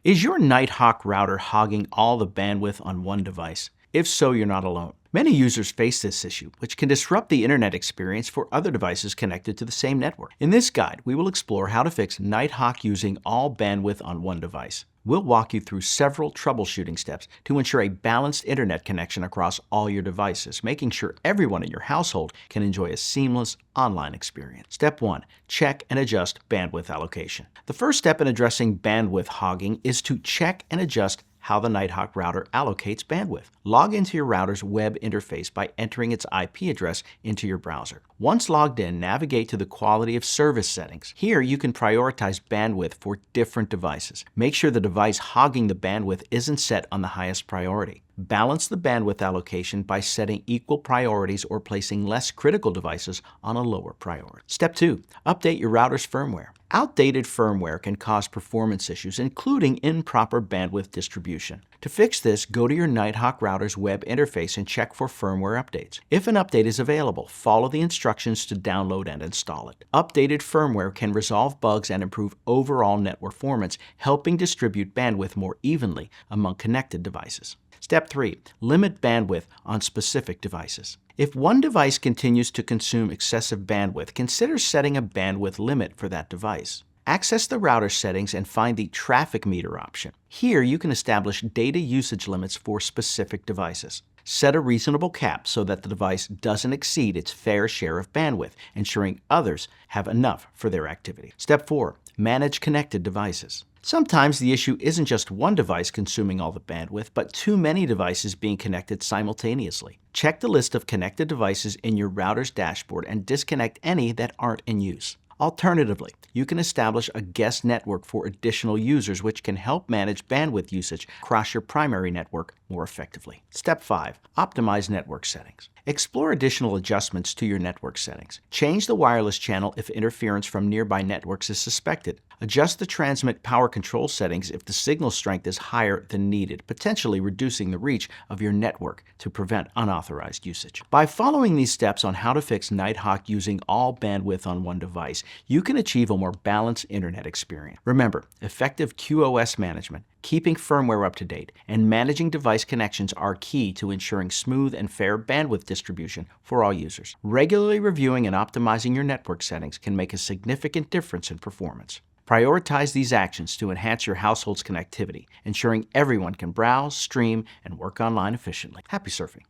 Is your Nighthawk router hogging all the bandwidth on one device? If so, you're not alone. Many users face this issue, which can disrupt the internet experience for other devices connected to the same network. In this guide, we will explore how to fix Nighthawk using all bandwidth on one device. We'll walk you through several troubleshooting steps to ensure a balanced internet connection across all your devices, making sure everyone in your household can enjoy a seamless online experience. Step 1. Check and adjust bandwidth allocation. The first step in addressing bandwidth hogging is to check and adjust how the Nighthawk router allocates bandwidth. Log into your router's web interface by entering its IP address into your browser. Once logged in, navigate to the Quality of Service settings. Here, you can prioritize bandwidth for different devices. Make sure the device hogging the bandwidth isn't set on the highest priority. Balance the bandwidth allocation by setting equal priorities or placing less critical devices on a lower priority. Step 2. Update your router's firmware. Outdated firmware can cause performance issues, including improper bandwidth distribution. To fix this, go to your Nighthawk router's web interface and check for firmware updates. If an update is available, follow the instructions to download and install it. Updated firmware can resolve bugs and improve overall network performance, helping distribute bandwidth more evenly among connected devices. Step 3. Limit bandwidth on specific devices. If one device continues to consume excessive bandwidth, consider setting a bandwidth limit for that device. Access the router settings and find the traffic meter option. Here, you can establish data usage limits for specific devices. Set a reasonable cap so that the device doesn't exceed its fair share of bandwidth, ensuring others have enough for their activity. Step 4. Manage connected devices. Sometimes the issue isn't just one device consuming all the bandwidth, but too many devices being connected simultaneously. Check the list of connected devices in your router's dashboard and disconnect any that aren't in use. Alternatively, you can establish a guest network for additional users, which can help manage bandwidth usage across your primary network more effectively. Step 5. Optimize network settings. Explore additional adjustments to your network settings. Change the wireless channel if interference from nearby networks is suspected. Adjust the transmit power control settings if the signal strength is higher than needed, potentially reducing the reach of your network to prevent unauthorized usage. By following these steps on how to fix Nighthawk using all bandwidth on one device, you can achieve a more balanced internet experience. Remember, effective QoS management, keeping firmware up to date, and managing device connections are key to ensuring smooth and fair bandwidth distribution for all users. Regularly reviewing and optimizing your network settings can make a significant difference in performance. Prioritize these actions to enhance your household's connectivity, ensuring everyone can browse, stream, and work online efficiently. Happy surfing!